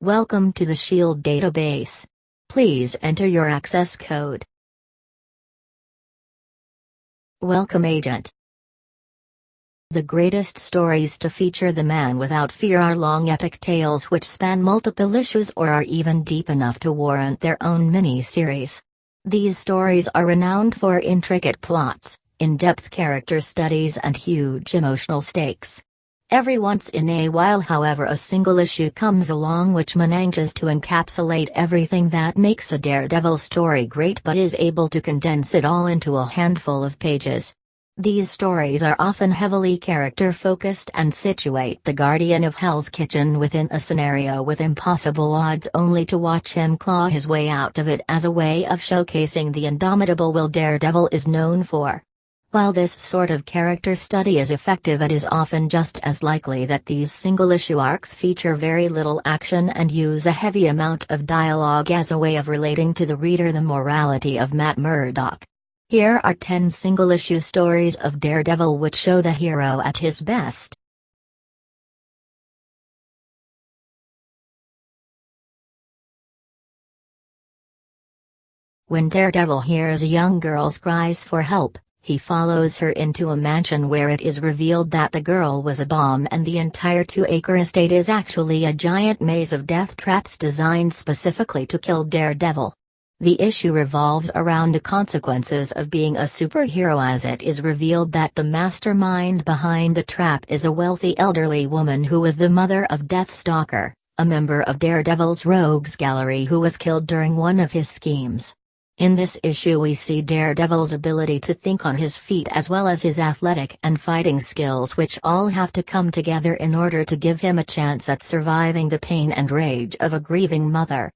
Welcome to the Shield database. Please enter your access code. Welcome, Agent. The greatest stories to feature the man without fear are long epic tales which span multiple issues or are even deep enough to warrant their own mini-series. These stories are renowned for intricate plots, in-depth character studies and huge emotional stakes. Every once in a while, however, a single issue comes along which manages to encapsulate everything that makes a Daredevil story great but is able to condense it all into a handful of pages. These stories are often heavily character-focused and situate the Guardian of Hell's Kitchen within a scenario with impossible odds, only to watch him claw his way out of it as a way of showcasing the indomitable will Daredevil is known for. While this sort of character study is effective, it is often just as likely that these single-issue arcs feature very little action and use a heavy amount of dialogue as a way of relating to the reader the morality of Matt Murdock. Here are 10 single-issue stories of Daredevil which show the hero at his best. When Daredevil hears a young girl's cries for help, he follows her into a mansion where it is revealed that the girl was a bomb and the entire 2-acre estate is actually a giant maze of death traps designed specifically to kill Daredevil. The issue revolves around the consequences of being a superhero, as it is revealed that the mastermind behind the trap is a wealthy elderly woman who was the mother of Deathstalker, a member of Daredevil's rogues gallery who was killed during one of his schemes. In this issue we see Daredevil's ability to think on his feet as well as his athletic and fighting skills, which all have to come together in order to give him a chance at surviving the pain and rage of a grieving mother.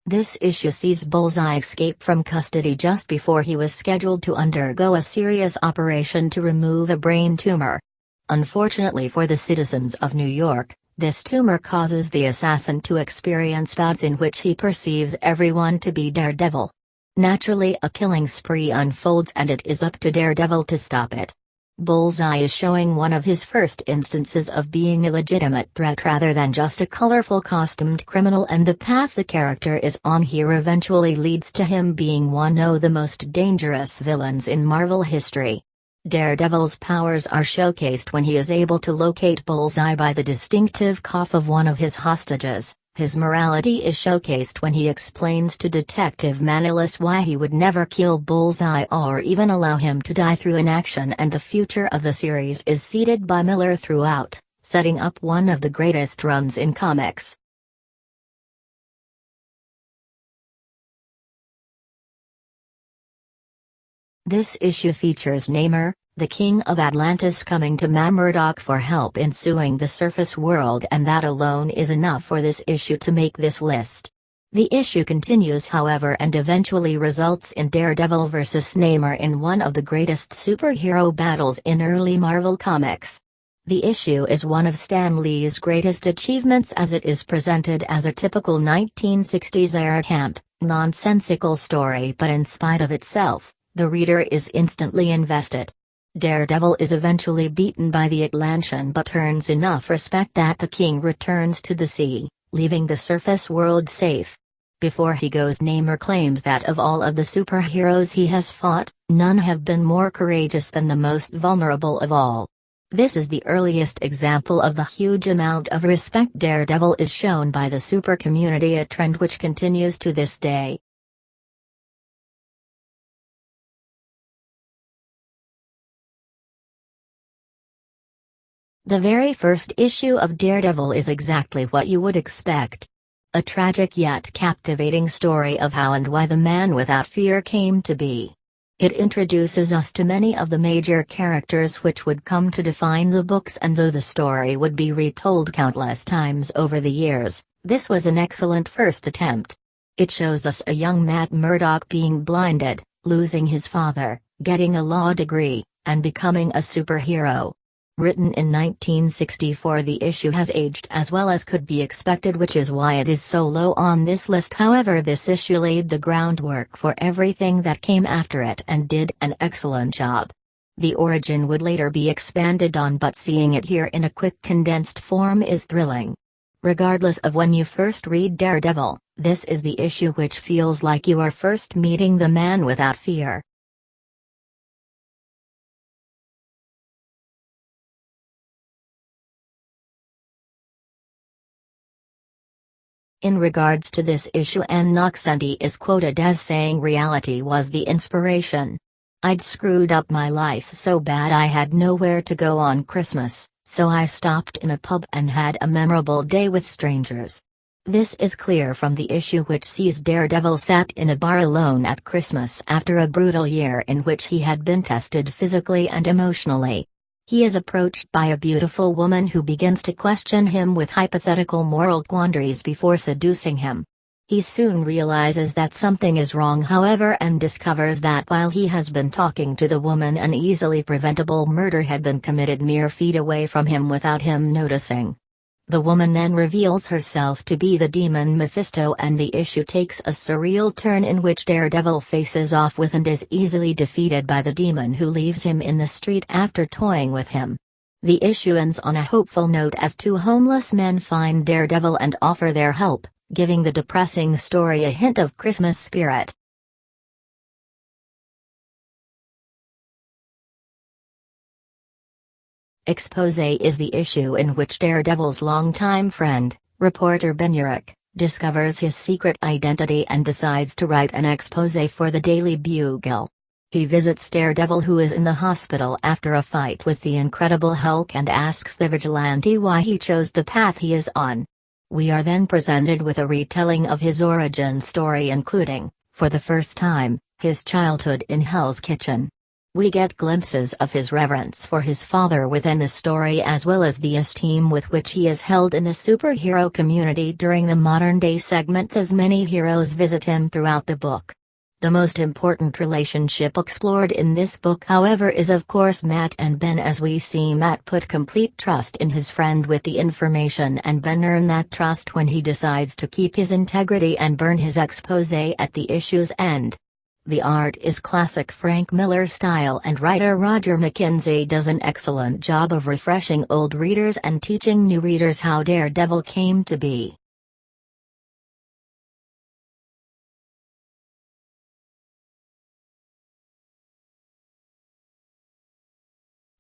This issue sees Bullseye escape from custody just before he was scheduled to undergo a serious operation to remove a brain tumor. Unfortunately for the citizens of New York, this tumor causes the assassin to experience bouts in which he perceives everyone to be Daredevil. Naturally, a killing spree unfolds and it is up to Daredevil to stop it. Bullseye is showing one of his first instances of being a legitimate threat rather than just a colorful costumed criminal, and the path the character is on here eventually leads to him being one of the most dangerous villains in Marvel history. Daredevil's powers are showcased when he is able to locate Bullseye by the distinctive cough of one of his hostages. His morality is showcased when he explains to Detective Manilus why he would never kill Bullseye or even allow him to die through inaction, and the future of the series is seeded by Miller throughout, setting up one of the greatest runs in comics. This issue features Namor, the King of Atlantis, coming to Matt Murdock for help in suing the surface world, and that alone is enough for this issue to make this list. The issue continues, however, and eventually results in Daredevil vs. Namor in one of the greatest superhero battles in early Marvel comics. The issue is one of Stan Lee's greatest achievements, as it is presented as a typical 1960s-era camp, nonsensical story, but in spite of itself, the reader is instantly invested. Daredevil is eventually beaten by the Atlantean but earns enough respect that the king returns to the sea, leaving the surface world safe. Before he goes, Namor claims that of all of the superheroes he has fought, none have been more courageous than the most vulnerable of all. This is the earliest example of the huge amount of respect Daredevil is shown by the super community, a trend which continues to this day. The very first issue of Daredevil is exactly what you would expect. A tragic yet captivating story of how and why the man without fear came to be. It introduces us to many of the major characters which would come to define the books, and though the story would be retold countless times over the years, this was an excellent first attempt. It shows us a young Matt Murdock being blinded, losing his father, getting a law degree, and becoming a superhero. Written in 1964, the issue has aged as well as could be expected, which is why it is so low on this list. However, this issue laid the groundwork for everything that came after it and did an excellent job. The origin would later be expanded on, but seeing it here in a quick condensed form is thrilling. Regardless of when you first read Daredevil, this is the issue which feels like you are first meeting the man without fear. In regards to this issue, Ann Knoxenty is quoted as saying, "Reality was the inspiration. I'd screwed up my life so bad I had nowhere to go on Christmas, so I stopped in a pub and had a memorable day with strangers." This is clear from the issue, which sees Daredevil sat in a bar alone at Christmas after a brutal year in which he had been tested physically and emotionally. He is approached by a beautiful woman who begins to question him with hypothetical moral quandaries before seducing him. He soon realizes that something is wrong, however, and discovers that while he has been talking to the woman, an easily preventable murder had been committed mere feet away from him without him noticing. The woman then reveals herself to be the demon Mephisto, and the issue takes a surreal turn in which Daredevil faces off with and is easily defeated by the demon, who leaves him in the street after toying with him. The issue ends on a hopeful note as two homeless men find Daredevil and offer their help, giving the depressing story a hint of Christmas spirit. Exposé is the issue in which Daredevil's longtime friend, reporter Ben Urich, discovers his secret identity and decides to write an exposé for the Daily Bugle. He visits Daredevil, who is in the hospital after a fight with the Incredible Hulk, and asks the vigilante why he chose the path he is on. We are then presented with a retelling of his origin story, including, for the first time, his childhood in Hell's Kitchen. We get glimpses of his reverence for his father within the story, as well as the esteem with which he is held in the superhero community during the modern-day segments, as many heroes visit him throughout the book. The most important relationship explored in this book, however, is of course Matt and Ben, as we see Matt put complete trust in his friend with the information, and Ben earn that trust when he decides to keep his integrity and burn his exposé at the issue's end. The art is classic Frank Miller style, and writer Roger McKenzie does an excellent job of refreshing old readers and teaching new readers how Daredevil came to be.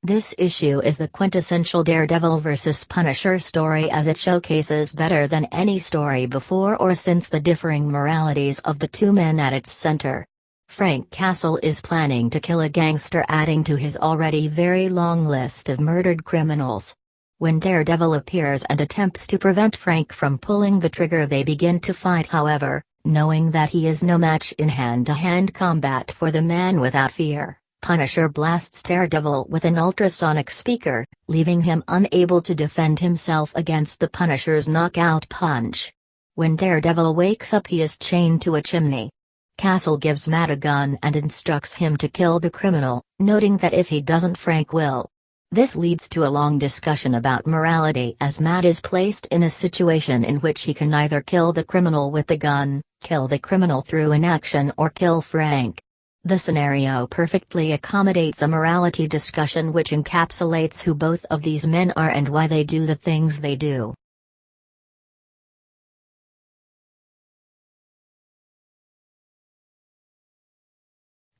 This issue is the quintessential Daredevil vs. Punisher story, as it showcases better than any story before or since the differing moralities of the two men at its center. Frank Castle is planning to kill a gangster, adding to his already very long list of murdered criminals. When Daredevil appears and attempts to prevent Frank from pulling the trigger, they begin to fight. However, knowing that he is no match in hand-to-hand combat for the man without fear, Punisher blasts Daredevil with an ultrasonic speaker, leaving him unable to defend himself against the Punisher's knockout punch. When Daredevil wakes up, he is chained to a chimney. Castle gives Matt a gun and instructs him to kill the criminal, noting that if he doesn't, Frank will. This leads to a long discussion about morality, as Matt is placed in a situation in which he can either kill the criminal with the gun, kill the criminal through inaction, or kill Frank. The scenario perfectly accommodates a morality discussion which encapsulates who both of these men are and why they do the things they do.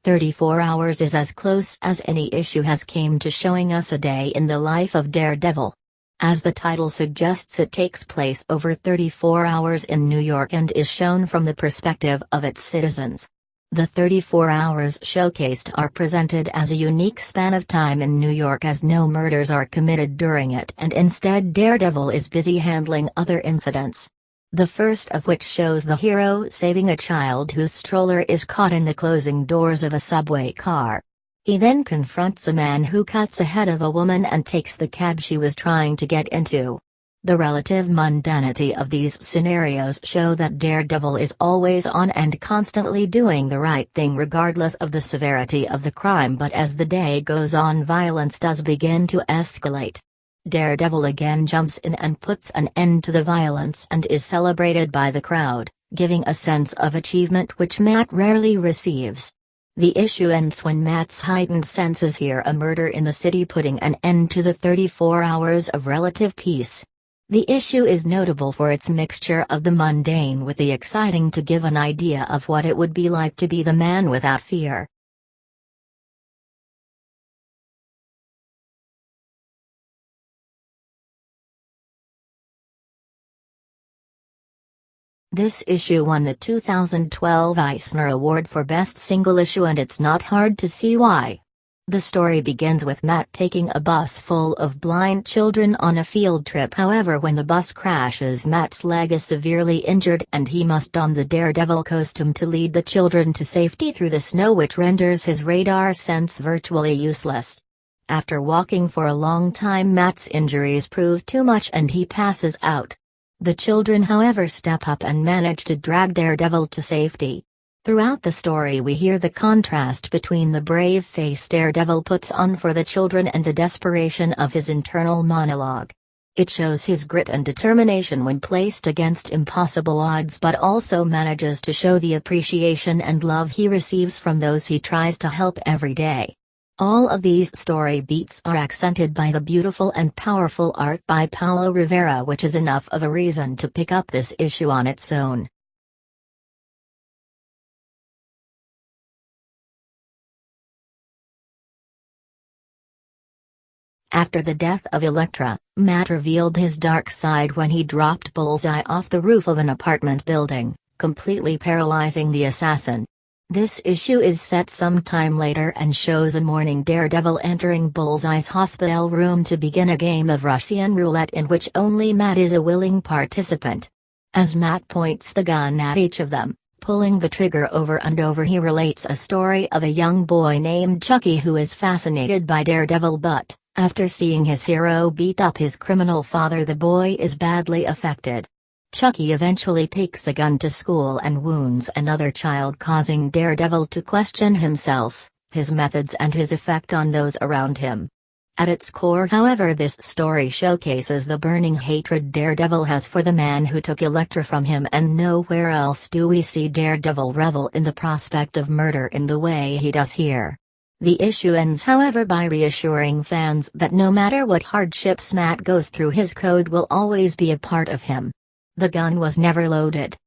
"34 Hours is as close as any issue has came to showing us a day in the life of Daredevil. As the title suggests, it takes place over 34 hours in New York and is shown from the perspective of its citizens. The 34 hours showcased are presented as a unique span of time in New York, as no murders are committed during it, and instead Daredevil is busy handling other incidents. The first of which shows the hero saving a child whose stroller is caught in the closing doors of a subway car. He then confronts a man who cuts ahead of a woman and takes the cab she was trying to get into. The relative mundanity of these scenarios show that Daredevil is always on and constantly doing the right thing regardless of the severity of the crime, but as the day goes on, violence does begin to escalate. Daredevil again jumps in and puts an end to the violence and is celebrated by the crowd, giving a sense of achievement which Matt rarely receives. The issue ends when Matt's heightened senses hear a murder in the city, putting an end to the 34 hours of relative peace. The issue is notable for its mixture of the mundane with the exciting, to give an idea of what it would be like to be the man without fear. This issue won the 2012 Eisner Award for Best Single Issue, and it's not hard to see why. The story begins with Matt taking a bus full of blind children on a field trip. However, when the bus crashes, Matt's leg is severely injured and he must don the Daredevil costume to lead the children to safety through the snow, which renders his radar sense virtually useless. After walking for a long time, Matt's injuries prove too much and he passes out. The children, however, step up and manage to drag Daredevil to safety. Throughout the story we hear the contrast between the brave face Daredevil puts on for the children and the desperation of his internal monologue. It shows his grit and determination when placed against impossible odds, but also manages to show the appreciation and love he receives from those he tries to help every day. All of these story beats are accented by the beautiful and powerful art by Paulo Rivera, which is enough of a reason to pick up this issue on its own. After the death of Elektra, Matt revealed his dark side when he dropped Bullseye off the roof of an apartment building, completely paralyzing the assassin. This issue is set some time later and shows a mourning Daredevil entering Bullseye's hospital room to begin a game of Russian roulette in which only Matt is a willing participant. As Matt points the gun at each of them, pulling the trigger over and over, he relates a story of a young boy named Chucky who is fascinated by Daredevil, but after seeing his hero beat up his criminal father, the boy is badly affected. Chucky eventually takes a gun to school and wounds another child, causing Daredevil to question himself, his methods and his effect on those around him. At its core, however, this story showcases the burning hatred Daredevil has for the man who took Elektra from him, and nowhere else do we see Daredevil revel in the prospect of murder in the way he does here. The issue ends, however, by reassuring fans that no matter what hardships Matt goes through, his code will always be a part of him. The gun was never loaded.